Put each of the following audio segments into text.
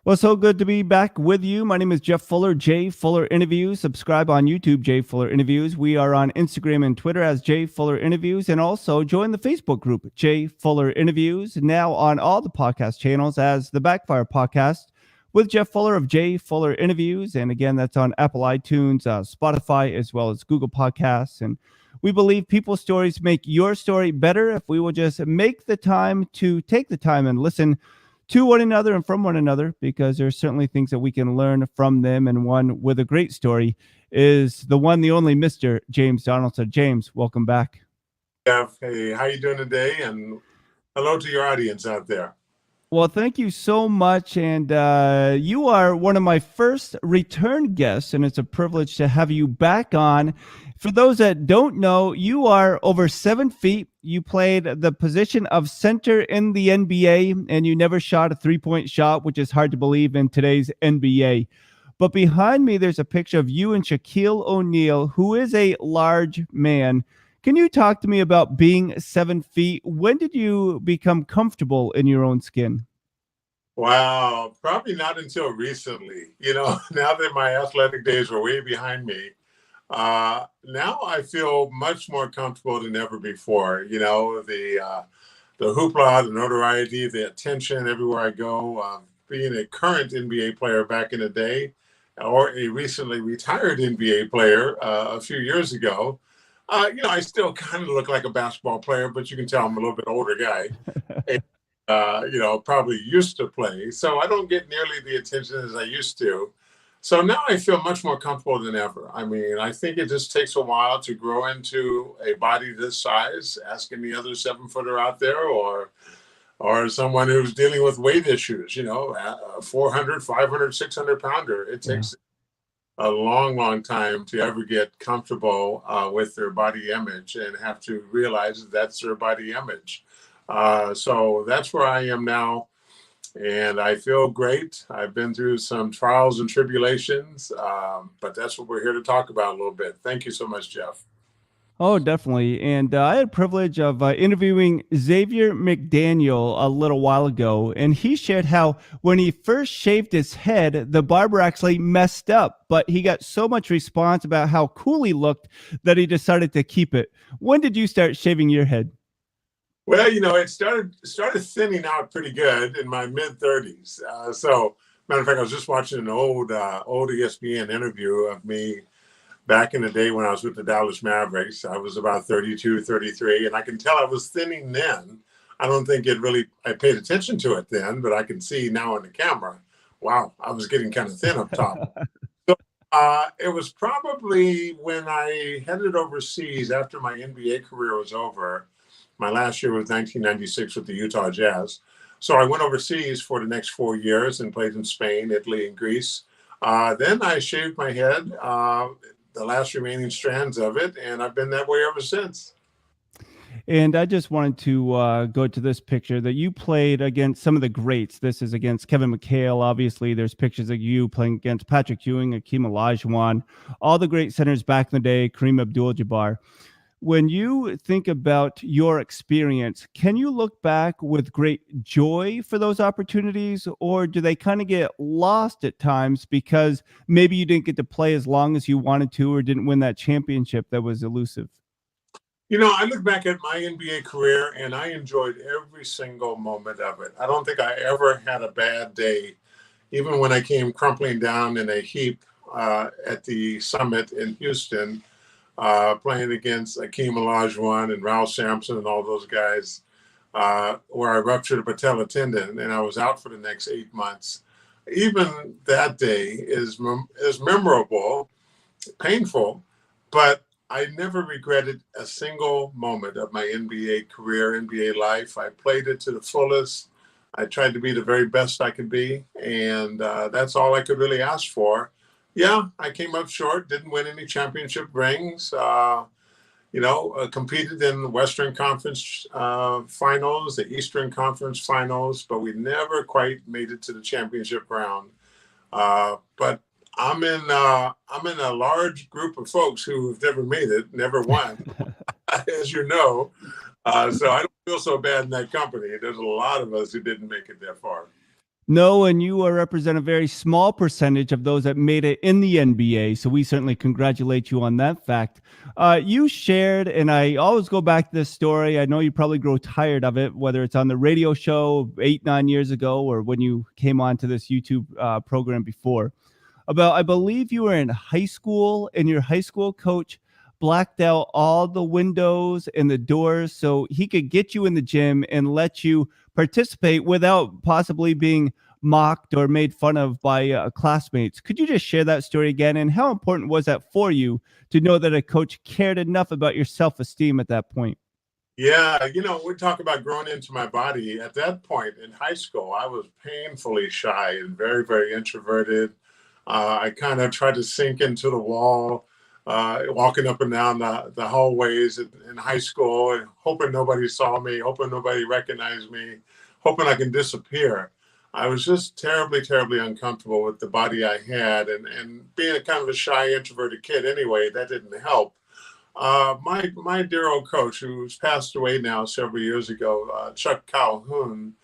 Well, so good to be back with you. My name is Jeff Fuller, J Fuller Interviews. Subscribe on YouTube, J Fuller Interviews. We are on Instagram and Twitter as J Fuller Interviews, and also join the Facebook group, J Fuller Interviews, now on all the podcast channels as the Backfire Podcast with Jeff Fuller of J Fuller Interviews. And again, that's on Apple iTunes, Spotify, as well as Google Podcasts. And we believe people's stories make your story better if we will just make the time to take the time and listen to one another and from one another, because there's certainly things that we can learn from them. And one with a great story is the one, the only Mr. James Donaldson. James, welcome back. Jeff, hey, how you doing today? And hello to your audience out there. Well, thank you so much. And you are one of my first return guests, and it's a privilege to have you back on. For those that don't know, you are over 7 feet. You played the position of center in the NBA, and you never shot a three-point shot, which is hard to believe in today's NBA. But behind me, there's a picture of you and Shaquille O'Neal, who is a large man. Can you talk to me about being 7 feet? When did you become comfortable in your own skin? Wow, probably not until recently. Now that my athletic days were way behind me, now I feel much more comfortable than ever before. The hoopla, the notoriety, the attention everywhere I go. Being a current NBA player back in the day, or a recently retired NBA player a few years ago, I still kind of look like a basketball player, but you can tell I'm a little bit older guy. And, probably used to play, so I don't get nearly the attention as I used to. So now I feel much more comfortable than ever. I mean, I think it just takes a while to grow into a body this size. Ask any other 7-footer out there, or someone who's dealing with weight issues, 400, 500, 600 pounder. It takes a long time to ever get comfortable with their body image and have to realize that that's their body image. So that's where I am now. And I feel great. I've been through some trials and tribulations, but that's what we're here to talk about a little bit. Thank you so much, Jeff. Oh, definitely. And I had the privilege of interviewing Xavier McDaniel a little while ago, and he shared how when he first shaved his head, the barber actually messed up, but he got so much response about how cool he looked that he decided to keep it. When did you start shaving your head? Well, it started thinning out pretty good in my mid-30s. So, matter of fact, I was just watching an old ESPN interview of me back in the day when I was with the Dallas Mavericks. I was about 32, 33, and I can tell I was thinning then. I don't think I paid attention to it then, but I can see now on the camera, wow, I was getting kind of thin up top. So it was probably when I headed overseas after my NBA career was over. My last year was 1996 with the Utah Jazz. So I went overseas for the next 4 years and played in Spain, Italy, and Greece. Then I shaved my head, the last remaining strands of it, and I've been that way ever since. And I just wanted to go to this picture that you played against some of the greats. This is against Kevin McHale. Obviously, there's pictures of you playing against Patrick Ewing, Akeem Olajuwon, all the great centers back in the day, Kareem Abdul-Jabbar. When you think about your experience, can you look back with great joy for those opportunities, or do they kind of get lost at times because maybe you didn't get to play as long as you wanted to, or didn't win that championship that was elusive? I look back at my NBA career and I enjoyed every single moment of it. I don't think I ever had a bad day, even when I came crumpling down in a heap at the summit in Houston. Playing against Akeem Olajuwon and Ralph Sampson and all those guys, where I ruptured a patella tendon and I was out for the next 8 months. Even that day is memorable, painful, but I never regretted a single moment of my NBA career, NBA life. I played it to the fullest. I tried to be the very best I could be, and that's all I could really ask for. Yeah, I came up short, didn't win any championship rings, competed in the Western Conference finals, the Eastern Conference finals, but we never quite made it to the championship round. But I'm in a large group of folks who've never made it, never won, as you know. So I don't feel so bad in that company. There's a lot of us who didn't make it that far. No, and you represent a very small percentage of those that made it in the NBA. So we certainly congratulate you on that fact. You shared, and I always go back to this story. I know you probably grow tired of it, whether it's on the radio show 8, 9 years ago or when you came on to this YouTube program before. About, I believe you were in high school and your high school coach blacked out all the windows and the doors so he could get you in the gym and let you participate without possibly being mocked or made fun of by classmates. Could you just share that story again? And how important was that for you to know that a coach cared enough about your self-esteem at that point? Yeah, we talk about growing into my body. At that point in high school, I was painfully shy and very, very introverted. I kind of tried to sink into the wall, walking up and down the hallways in high school, and hoping nobody saw me, hoping nobody recognized me, hoping I can disappear. I was just terribly, terribly uncomfortable with the body I had, and being a kind of a shy, introverted kid anyway, that didn't help. My dear old coach, who's passed away now several years ago, Chuck Calhoun,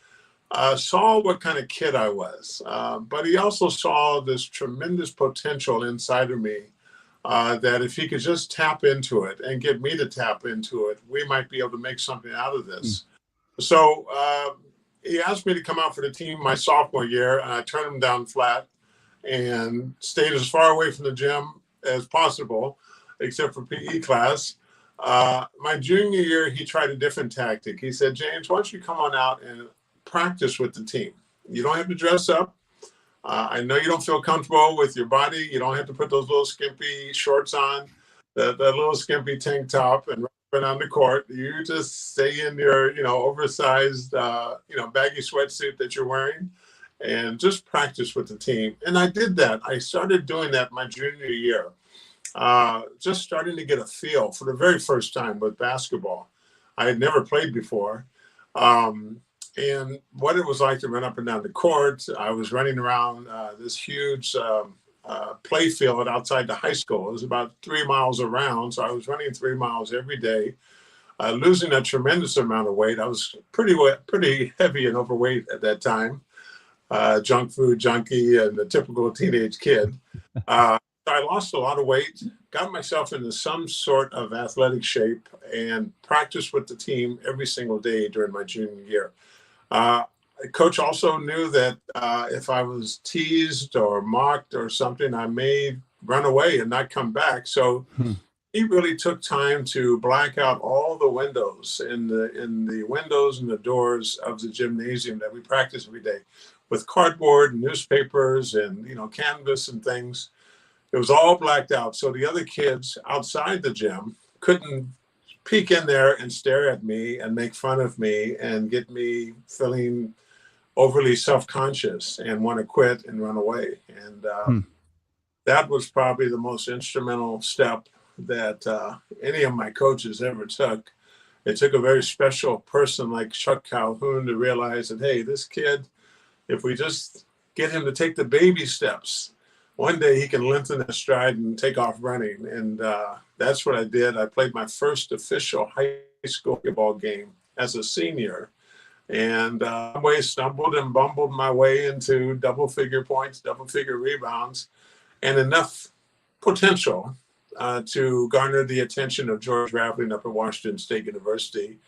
saw what kind of kid I was, but he also saw this tremendous potential inside of me, that if he could just tap into it and get me to tap into it, we might be able to make something out of this. So he asked me to come out for the team my sophomore year, and I turned him down flat and stayed as far away from the gym as possible, except for PE class. My junior year, he tried a different tactic. He said, James, why don't you come on out and practice with the team? You don't have to dress up. I know you don't feel comfortable with your body. You don't have to put those little skimpy shorts on, the little skimpy tank top and run on the court. You just stay in your, oversized, baggy sweatsuit that you're wearing and just practice with the team. And I did that. I started doing that my junior year. Just starting to get a feel for the very first time with basketball. I had never played before. And what it was like to run up and down the court. I was running around this huge play field outside the high school. It was about 3 miles around. So I was running 3 miles every day, losing a tremendous amount of weight. I was pretty heavy and overweight at that time, junk food junkie and a typical teenage kid. I lost a lot of weight, got myself into some sort of athletic shape, and practiced with the team every single day during my junior year. Coach also knew that if I was teased or mocked or something, I may run away and not come back. So he really took time to black out all the windows in the windows and the doors of the gymnasium that we practice every day with cardboard and newspapers and canvas and things. It was all blacked out. So the other kids outside the gym couldn't peek in there and stare at me and make fun of me and get me feeling overly self-conscious and want to quit and run away. And that was probably the most instrumental step that any of my coaches ever took. It took a very special person like Chuck Calhoun to realize that, hey, this kid, if we just get him to take the baby steps, one day he can lengthen his stride and take off running. And that's what I did. I played my first official high school basketball game as a senior, and I stumbled and bumbled my way into double-figure points, double-figure rebounds, and enough potential to garner the attention of George Raveling up at Washington State University,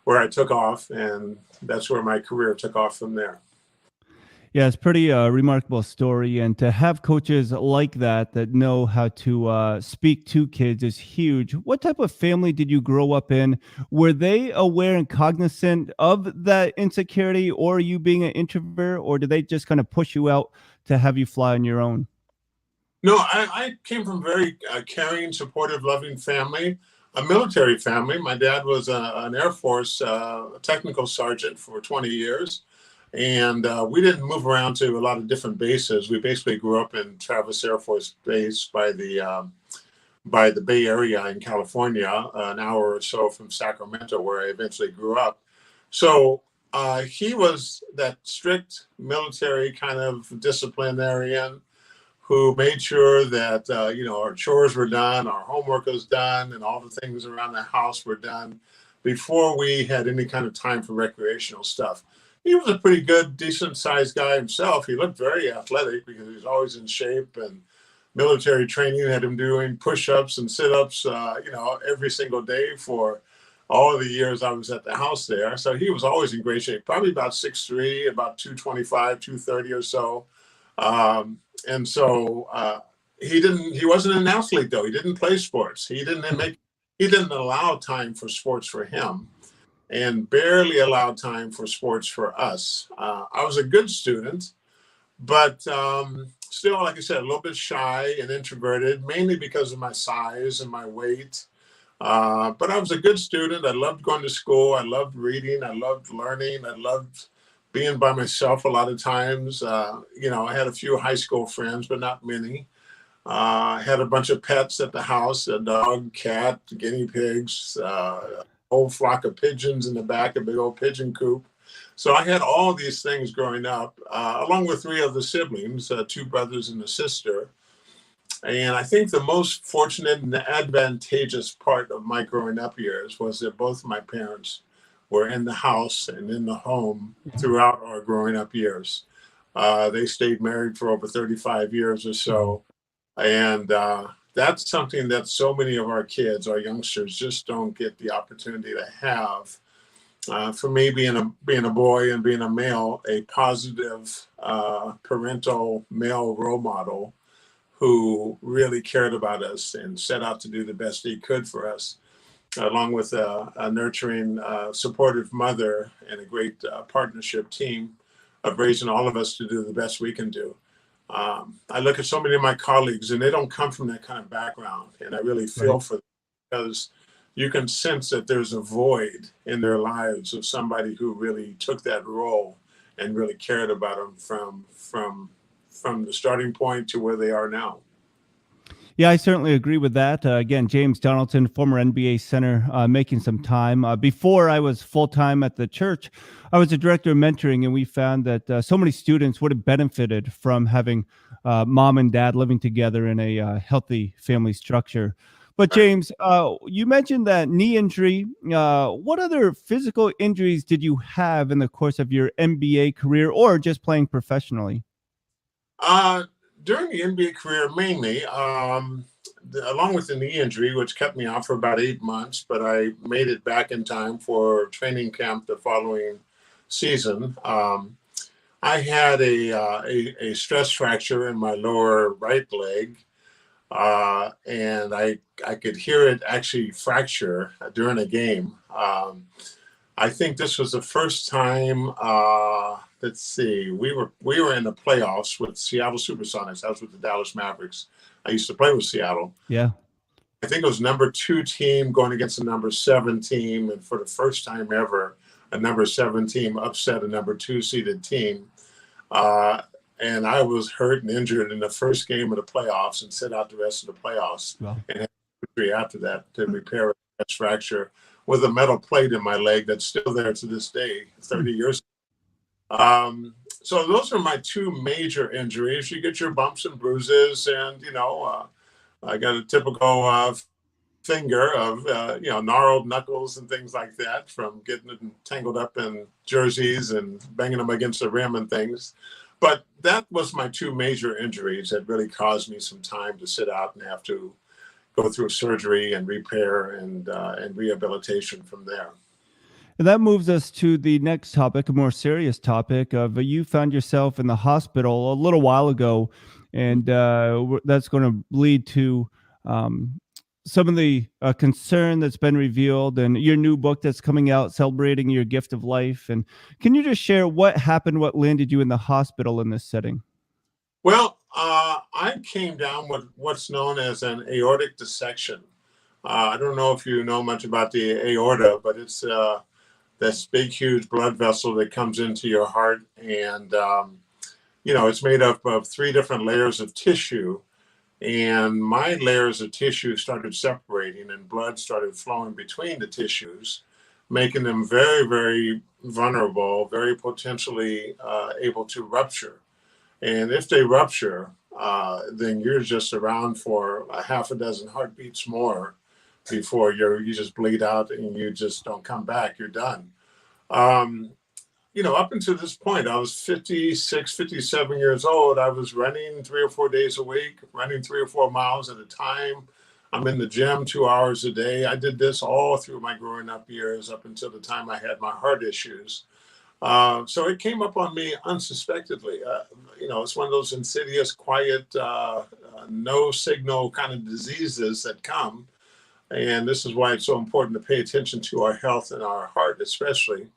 where I took off, and that's where my career took off from there. Yeah, it's pretty remarkable story, and to have coaches like that know how to speak to kids is huge. What type of family did you grow up in? Were they aware and cognizant of that insecurity, or you being an introvert, or did they just kind of push you out to have you fly on your own? No, I came from a very caring, supportive, loving family, a military family. My dad was an Air Force technical sergeant for 20 years. And we didn't move around to a lot of different bases. We basically grew up in Travis Air Force Base by the Bay Area in California, an hour or so from Sacramento, where I eventually grew up. So he was that strict military kind of disciplinarian who made sure that our chores were done, our homework was done, and all the things around the house were done before we had any kind of time for recreational stuff. He was a pretty good, decent sized guy himself. He looked very athletic because he was always in shape, and military training had him doing push-ups and sit-ups, every single day for all of the years I was at the house there. So he was always in great shape, probably about 6'3", about 225, 230 or so. And so he wasn't an athlete though. He didn't play sports. He didn't allow time for sports for him, and barely allowed time for sports for us. I was a good student, but still, like I said, a little bit shy and introverted, mainly because of my size and my weight. But I was a good student. I loved going to school. I loved reading. I loved learning. I loved being by myself a lot of times. I had a few high school friends, but not many. I had a bunch of pets at the house, a dog, cat, guinea pigs, whole flock of pigeons in the back, a big old pigeon coop. So I had all these things growing up, along with three other siblings, two brothers and a sister. And I think the most fortunate and advantageous part of my growing up years was that both my parents were in the house and in the home throughout our growing up years. They stayed married for over 35 years or so. And that's something that so many of our kids, our youngsters, just don't get the opportunity to have. For me, being a boy and being a male, a positive parental male role model who really cared about us and set out to do the best he could for us, along with a nurturing, supportive mother and a great partnership team of raising all of us to do the best we can do. I look at so many of my colleagues and they don't come from that kind of background. And I really feel Right. for them because you can sense that there's a void in their lives of somebody who really took that role and really cared about them from the starting point to where they are now. Yeah, I certainly agree with that. Again, James Donaldson, former NBA center, making some time. Before I was full time at the church, I was a director of mentoring, and we found that so many students would have benefited from having mom and dad living together in a healthy family structure. But Right. James, you mentioned that knee injury. What other physical injuries did you have in the course of your NBA career, or just playing professionally? Uh, During the NBA career, mainly, along with the knee injury, which kept me out for about 8 months, but I made it back in time for training camp the following season. I had a stress fracture in my lower right leg, and I could hear it actually fracture during a game. I think this was the first time. Let's see, we were in the playoffs with Seattle SuperSonics. I was with the Dallas Mavericks. I used to play with Seattle. Yeah. I think it was number 2 team going against the number 7 team, and for the first time ever, a number 7 team upset a number 2 seeded team. Uh, and I was hurt and injured in the first game of the playoffs and sit out the rest of the playoffs Well. and had surgery after that to repair a stress fracture with a metal plate in my leg that's still there to this day, 30 years. So those are my two major injuries. You get your bumps and bruises, and I got a typical finger of gnarled knuckles and things like that from getting it tangled up in jerseys and banging them against the rim and things. But that was my two major injuries that really caused me some time to sit out and have to go through surgery and repair and rehabilitation from there. And that moves us to the next topic, a more serious topic of you found yourself in the hospital a little while ago, and that's going to lead to um, some of the concern that's been revealed and your new book that's coming out celebrating your gift of life. And can you just share what happened, what landed you in the hospital in this setting? Well, I came down with what's known as an aortic dissection. I don't know if you know much about the aorta, but it's this big, huge blood vessel that comes into your heart. And, it's made up of 3 different layers of tissue. And my layers of tissue started separating and blood started flowing between the tissues, making them very, very vulnerable, very potentially able to rupture. And if they rupture, then you're just around for a half a dozen heartbeats more before you just bleed out and you just don't come back. You're done. Um, up until this point, I was 56, 57 years old. I was running 3 or 4 days a week, running 3 or 4 miles at a time. I'm in the gym 2 hours a day. I did this all through my growing up years up until the time I had my heart issues. So it came up on me unsuspectedly. It's one of those insidious, quiet, no signal kind of diseases that come. And this is why it's so important to pay attention to our health and our heart, especially.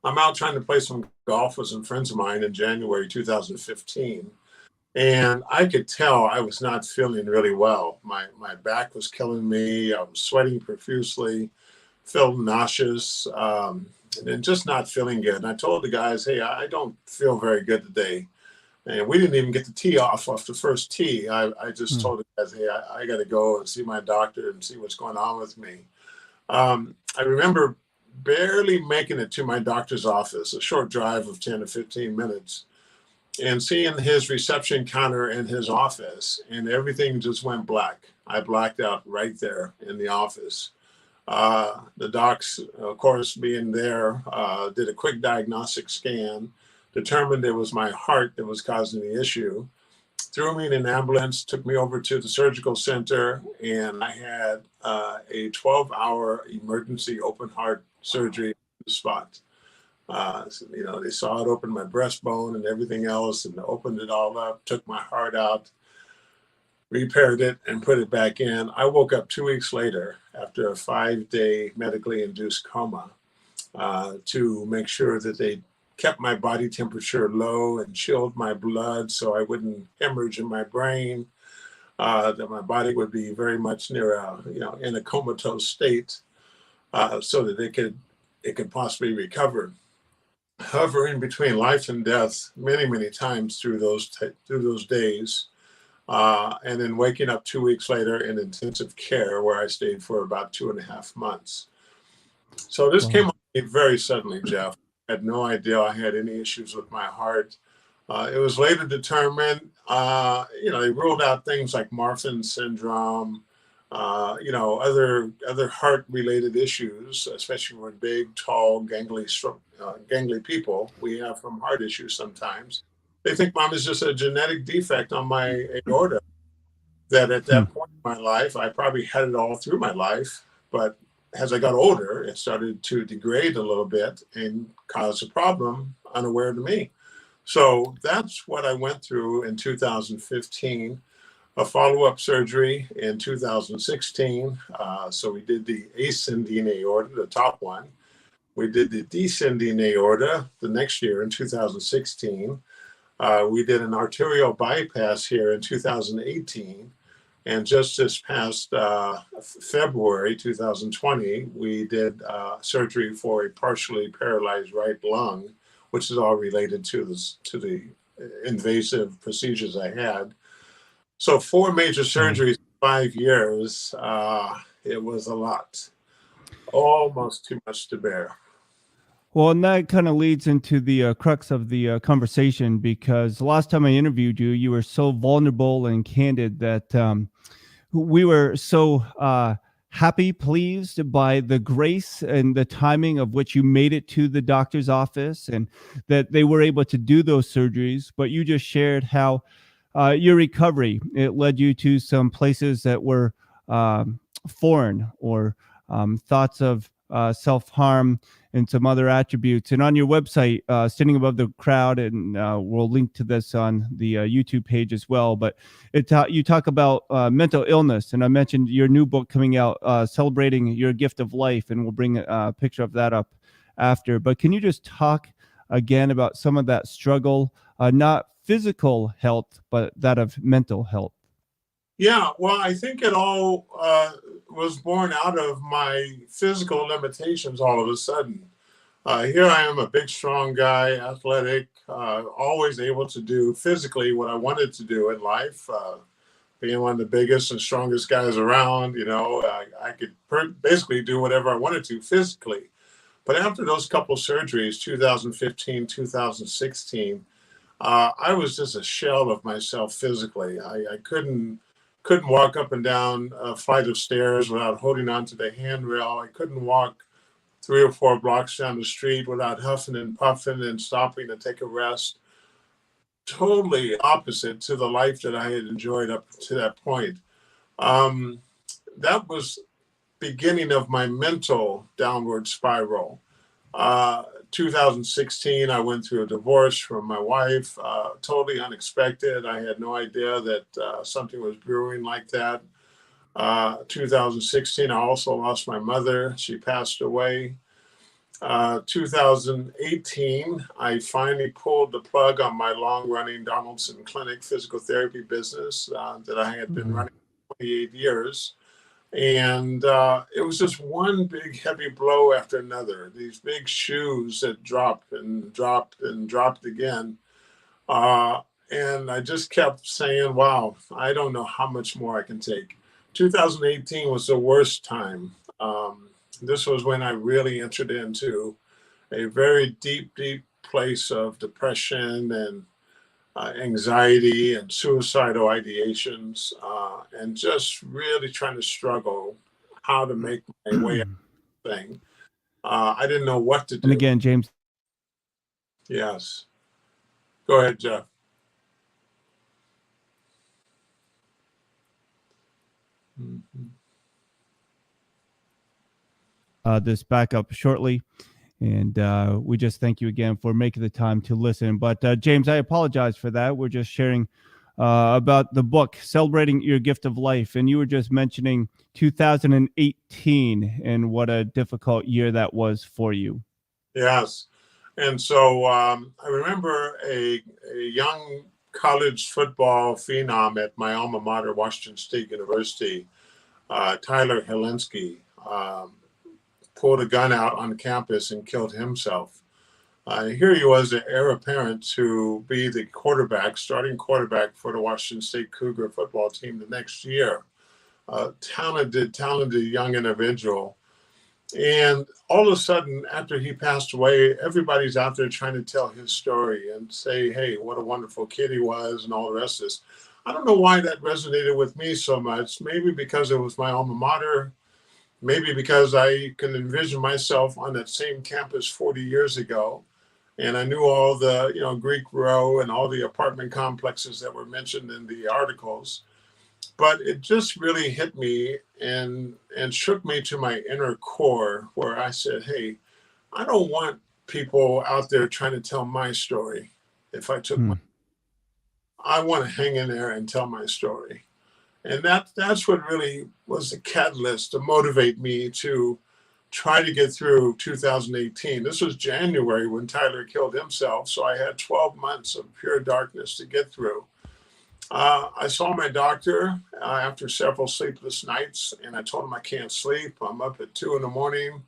I'm out trying to play some golf with some friends of mine in January 2015. And I could tell I was not feeling really well. My back was killing me. I was sweating profusely, felt nauseous, and just not feeling good. And I told the guys, hey, I don't feel very good today. And we didn't even get the tee off the first tee. I just told the guys, hey, I got to go and see my doctor and see what's going on with me. I remember barely making it to my doctor's office, a short drive of 10 to 15 minutes, and seeing his reception counter in his office, and everything just went black. I blacked out right there in the office. The docs, of course, being there, did a quick diagnostic scan, determined it was my heart that was causing the issue, threw me in an ambulance, took me over to the surgical center, and I had a 12-hour emergency open heart surgery on the spot. They saw it open my breastbone and everything else, and opened it all up, took my heart out, repaired it, and put it back in. I woke up 2 weeks later after a 5-day medically induced coma to make sure that they kept my body temperature low and chilled my blood so I wouldn't hemorrhage in my brain, that my body would be very much near in a comatose state, so that it could possibly recover. Hovering between life and death many, many times through those days, and then waking up 2 weeks later in intensive care where I stayed for about 2.5 months. So this came on me very suddenly, Jeff. I had no idea I had any issues with my heart. It was later determined, they ruled out things like Marfan syndrome, other heart-related issues, especially with big, tall, gangly people we have from heart issues sometimes. They think mine is just a genetic defect on my aorta, that at that point in my life, I probably had it all through my life, but as I got older, it started to degrade a little bit and cause a problem unaware to me. So that's what I went through in 2015. A follow-up surgery in 2016. So we did the ascending aorta, the top one. We did the descending aorta the next year in 2016. We did an arterial bypass here in 2018. And just this past February 2020, we did surgery for a partially paralyzed right lung, which is all related to the invasive procedures I had. So 4 major surgeries in 5 years. It was a lot, almost too much to bear. Well, and that kind of leads into the crux of the conversation, because the last time I interviewed you, you were so vulnerable and candid that we were so happy, pleased by the grace and the timing of which you made it to the doctor's office, and that they were able to do those surgeries. But you just shared how your recovery, it led you to some places that were foreign, or thoughts of self-harm and some other attributes. And on your website, Standing Above the Crowd, and we'll link to this on the YouTube page as well, but you talk about mental illness. And I mentioned your new book coming out, Celebrating Your Gift of Life, and we'll bring a picture of that up after. But can you just talk again about some of that struggle, not physical health, but that of mental health? Yeah, well, I think it all was born out of my physical limitations all of a sudden. Here I am, a big, strong guy, athletic, always able to do physically what I wanted to do in life, being one of the biggest and strongest guys around. I could basically do whatever I wanted to physically. But after those couple surgeries, 2015, 2016, I was just a shell of myself physically. I couldn't walk up and down a flight of stairs without holding onto the handrail. I couldn't walk 3 or 4 blocks down the street without huffing and puffing and stopping to take a rest. Totally opposite to the life that I had enjoyed up to that point. Um, that was beginning of my mental downward spiral. 2016, I went through a divorce from my wife, totally unexpected. I had no idea that something was brewing like that. 2016, I also lost my mother. She passed away. 2018, I finally pulled the plug on my long-running Donaldson clinic physical therapy business that I had been running for 28 years. And it was just one big heavy blow after another. These big shoes that dropped and dropped and dropped again. And I just kept saying, wow, I don't know how much more I can take. 2018 was the worst time. This was when I really entered into a very deep, deep place of depression and anxiety and suicidal ideations, and just really trying to struggle how to make my way out of the thing. I didn't know what to do. And again, James. Yes. Go ahead, Jeff. This back up shortly. And we just thank you again for making the time to listen. But James, I apologize for that. We're just sharing about the book, Celebrating Your Gift of Life. And you were just mentioning 2018 and what a difficult year that was for you. Yes. And so I remember a young college football phenom at my alma mater, Washington State University, Tyler Helinski, pulled a gun out on campus and killed himself. Here he was, the heir apparent to be the starting quarterback for the Washington State Cougar football team the next year. Talented young individual. And all of a sudden, after he passed away, everybody's out there trying to tell his story and say, hey, what a wonderful kid he was and all the rest of this. I don't know why that resonated with me so much. Maybe because it was my alma mater. Maybe because I can envision myself on that same campus 40 years ago. And I knew all the, Greek Row and all the apartment complexes that were mentioned in the articles. But it just really hit me and shook me to my inner core, where I said, hey, I don't want people out there trying to tell my story. If I took I want to hang in there and tell my story. And that's what really was the catalyst to motivate me to try to get through 2018. This was January when Tyler killed himself. So I had 12 months of pure darkness to get through. I saw my doctor after several sleepless nights, and I told him I can't sleep. I'm up at 2 a.m.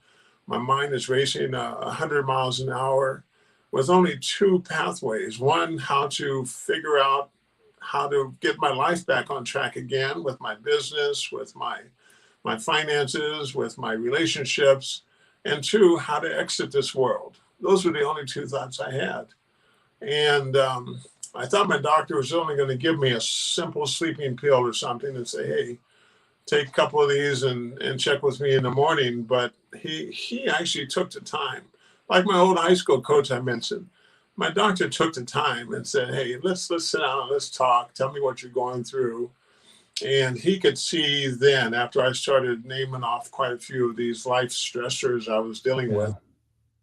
My mind is racing 100 miles an hour with only 2 pathways. One, how to figure out how to get my life back on track again with my business, with my finances, with my relationships, and 2, how to exit this world. Those were the only 2 thoughts I had. And I thought my doctor was only going to give me a simple sleeping pill or something and say, hey, take a couple of these and check with me in the morning. But he actually took the time. Like my old high school coach I mentioned, my doctor took the time and said, hey, let's sit down and let's talk. Tell me what you're going through. And he could see then, after I started naming off quite a few of these life stressors I was dealing with,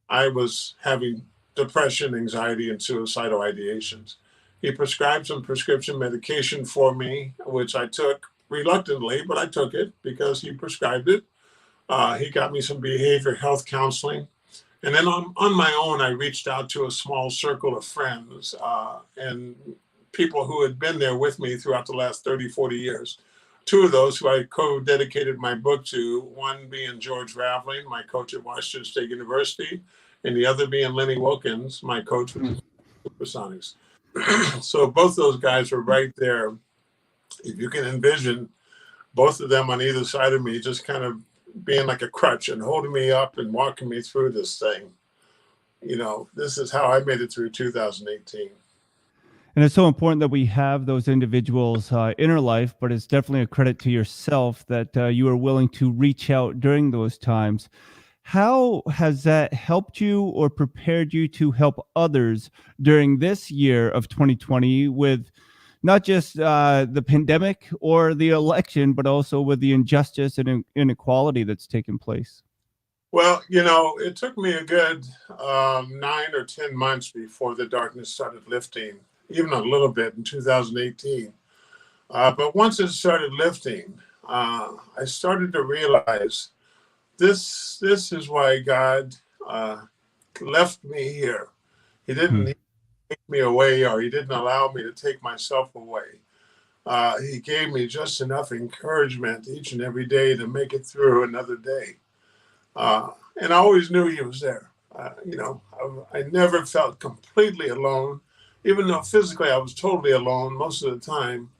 I was having depression, anxiety, and suicidal ideations. He prescribed some prescription medication for me, which I took reluctantly, but I took it because he prescribed it. He got me some behavioral health counseling. And then on my own, I reached out to a small circle of friends and people who had been there with me throughout the last 30, 40 years. 2 of those who I co-dedicated my book to, one being George Raveling, my coach at Washington State University, and the other being Lenny Wilkins, my coach with the Supersonics. So both those guys were right there. If you can envision both of them on either side of me, just kind of being like a crutch and holding me up and walking me through this thing. This is how I made it through 2018. And it's so important that we have those individuals in our life, but it's definitely a credit to yourself that you are willing to reach out during those times. How has that helped you or prepared you to help others during this year of 2020 with not just the pandemic or the election, but also with the injustice and inequality that's taken place? Well, it took me a good 9 or 10 months before the darkness started lifting, even a little bit in 2018. But once it started lifting, I started to realize this is why God uh, left me here. He Hmm. didn't take me away, or he didn't allow me to take myself away. He gave me just enough encouragement each and every day to make it through another day. And I always knew he was there. I never felt completely alone, even though physically I was totally alone most of the time.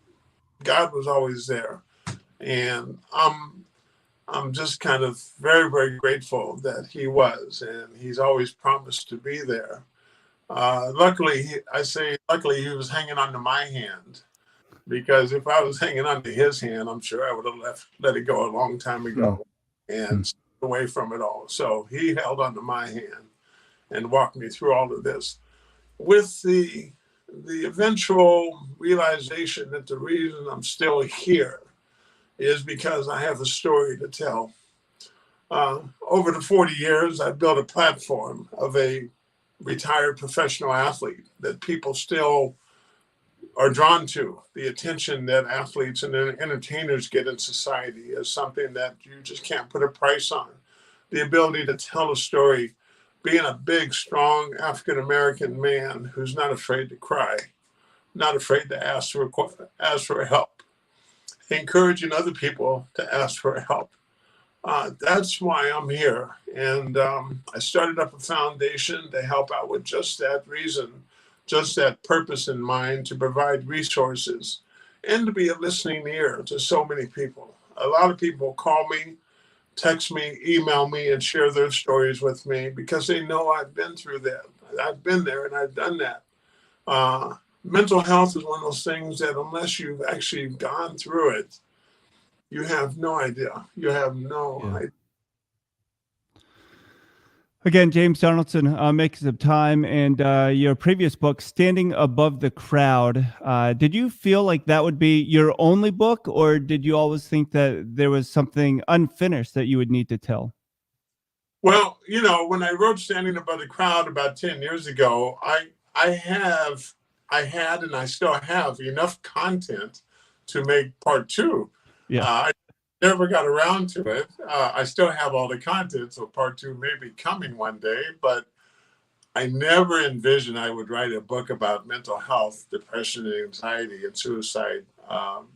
God was always there, and I'm just kind of very, very grateful that he was, and he's always promised to be there. Luckily, luckily, he was hanging on to my hand, because if I was hanging on to his hand, I'm sure I would have let it go a long time Hmm. ago Hmm. and stayed away from it all. So he held onto my hand and walked me through all of this, with the eventual realization that the reason I'm still here is because I have a story to tell. Over the 40 years, I've built a platform of a retired professional athlete that people still are drawn to. The attention that athletes and entertainers get in society is something that you just can't put a price on. The ability to tell a story, being a big, strong African American man who's not afraid to cry, not afraid to ask for help, encouraging other people to ask for help. That's why I'm here. And I started up a foundation to help out with just that reason, just that purpose in mind, to provide resources and to be a listening ear to so many people. A lot of people call me, text me, email me, and share their stories with me because they know I've been through that. I've been there and I've done that. Mental health is one of those things that, unless you've actually gone through it, you have no idea. You have no Yeah. idea. Again, James Donaldson, making some time, and your previous book, Standing Above the Crowd. Did you feel like that would be your only book, or did you always think that there was something unfinished that you would need to tell? Well, when I wrote Standing Above the Crowd about 10 years ago, I had, and I still have enough content to make part two. Yeah. I never got around to it. I still have all the content, so part two may be coming one day, but I never envisioned I would write a book about mental health, depression, and anxiety, and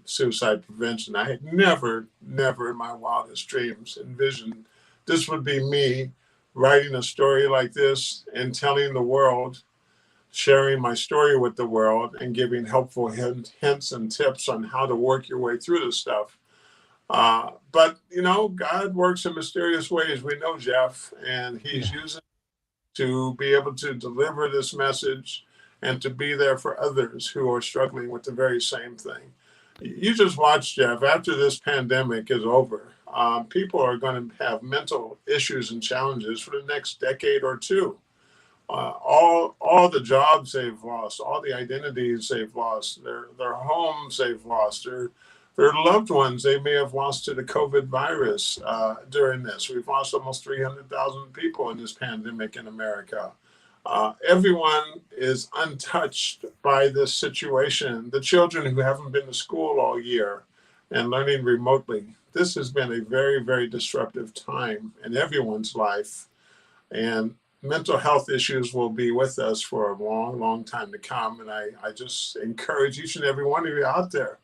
suicide prevention. I had never in my wildest dreams envisioned this would be me writing a story like this and telling the world, sharing my story with the world, and giving helpful hints and tips on how to work your way through this stuff. But God works in mysterious ways. We know, Jeff, and He's Yeah. using to be able to deliver this message and to be there for others who are struggling with the very same thing. You just watch, Jeff, after this pandemic is over, people are going to have mental issues and challenges for the next decade or two. All the jobs they've lost, all the identities they've lost, their homes they've lost, their loved ones they may have lost to the COVID virus during this. We've lost almost 300,000 people in this pandemic in America. Everyone is untouched by this situation. The children who haven't been to school all year and learning remotely, this has been a very, very disruptive time in everyone's life. And mental health issues will be with us for a long, long time to come. And I just encourage each and every one of you out there,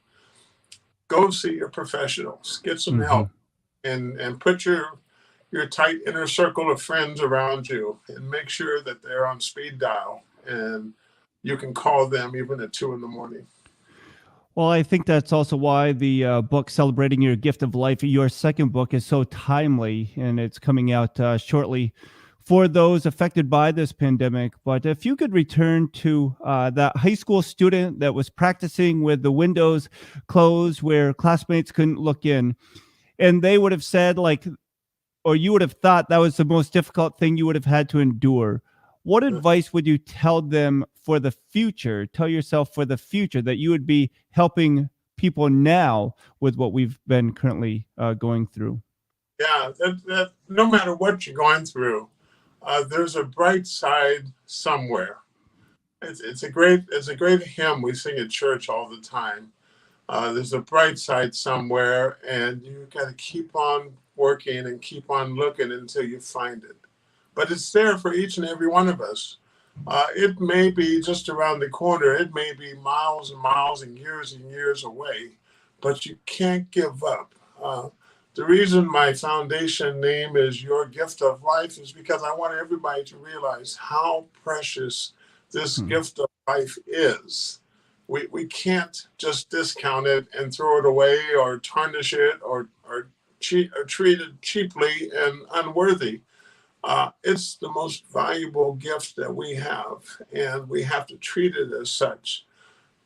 go see your professionals, get some Hmm. help, and put your tight inner circle of friends around you, and make sure that they're on speed dial and you can call them even at 2 in the morning. Well, I think that's also why the book Celebrating Your Gift of Life, your second book, is so timely, and it's coming out shortly for those affected by this pandemic. But if you could return to that high school student that was practicing with the windows closed where classmates couldn't look in, and they would have said, like, or you would have thought that was the most difficult thing you would have had to endure. What advice would you tell them for the future? Tell yourself for the future that you would be helping people now with what we've been currently going through. Yeah, that no matter what you're going through, there's a bright side somewhere. It's a great hymn we sing at church all the time. There's a bright side somewhere, and you got to keep on working and keep on looking until you find it. But it's there for each and every one of us. It may be just around the corner. It may be miles and miles and years away, but you can't give up. The reason my foundation name is Your Gift of Life is because I want everybody to realize how precious this gift of life is. We can't just discount it and throw it away or tarnish it or treat it cheaply and unworthy. It's the most valuable gift that we have, and we have to treat it as such.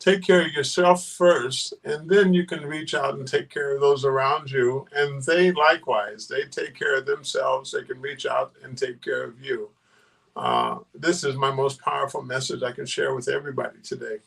Take care of yourself first, and then you can reach out and take care of those around you. And they likewise, they take care of themselves. They can reach out and take care of you. This is my most powerful message I can share with everybody today.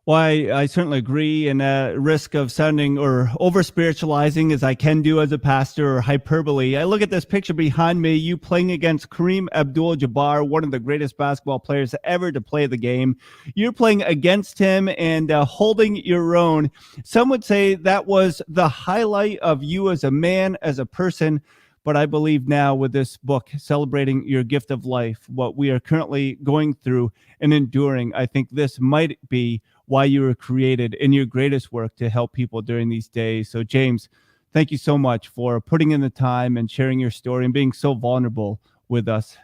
Well, I certainly agree, and risk of sounding or over spiritualizing as I can do as a pastor or hyperbole. I look at this picture behind me, you playing against Kareem Abdul-Jabbar, one of the greatest basketball players ever to play the game. You're playing against him and holding your own. Some would say that was the highlight of you as a man, as a person. But I believe now with this book, Celebrating Your Gift of Life, what we are currently going through and enduring, I think this might be why you were created in your greatest work to help people during these days. So, James, thank you so much for putting in the time and sharing your story and being so vulnerable with us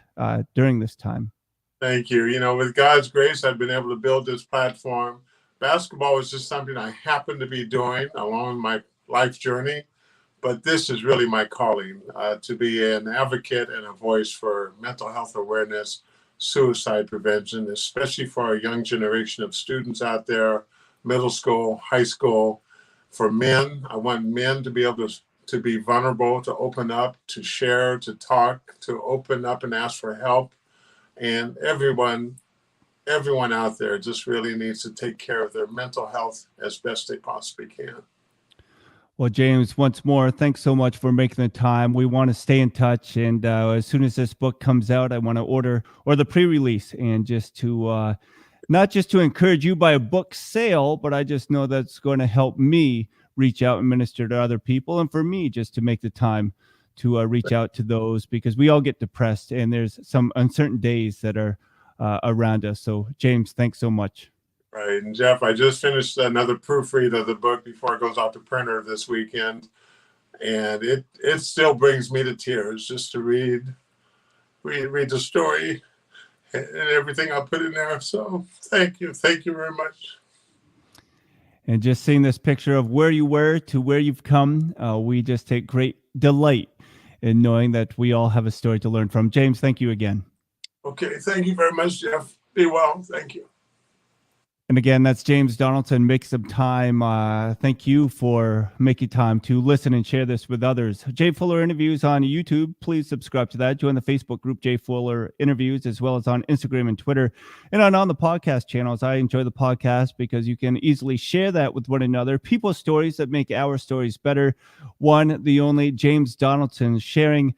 during this time. Thank you. You know, with God's grace, I've been able to build this platform. Basketball was just something I happened to be doing along my life journey. But this is really my calling, to be an advocate and a voice for mental health awareness, suicide prevention, especially for our young generation of students out there, middle school, high school. For men, I want men to be able to be vulnerable, to open up, to share, to talk, to open up and ask for help. And everyone out there just really needs to take care of their mental health as best they possibly can. Well, James, once more, thanks so much for making the time. We want to stay in touch, and as soon as this book comes out, I want to order the pre-release, and just to not just to encourage you by a book sale, but I just know that's going to help me reach out and minister to other people, and for me just to make the time to reach out to those, because we all get depressed, and there's some uncertain days that are around us. So, James, thanks so much. Right. And Jeff, I just finished another proofread of the book before it goes out to printer this weekend. And it still brings me to tears just to read the story and everything I put in there. So thank you. Thank you very much. And just seeing this picture of where you were to where you've come, we just take great delight in knowing that we all have a story to learn from. James, thank you again. Okay. Thank you very much, Jeff. Be well. Thank you. And again, that's James Donaldson. Make some time. Thank you for making time to listen and share this with others. Jay Fuller Interviews on YouTube. Please subscribe to that. Join the Facebook group Jay Fuller Interviews, as well as on Instagram and Twitter. And on the podcast channels. I enjoy the podcast because you can easily share that with one another. People's stories that make our stories better. One, the only James Donaldson, sharing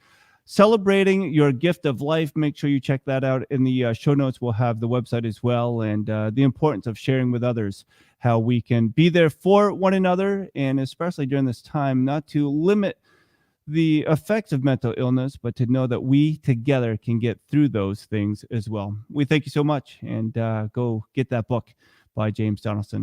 Celebrating Your Gift of Life. Make sure you check that out. In the show notes, we'll have the website as well, and the importance of sharing with others, how we can be there for one another, and especially during this time, not to limit the effects of mental illness, but to know that we together can get through those things as well. We thank you so much, and go get that book by James Donaldson.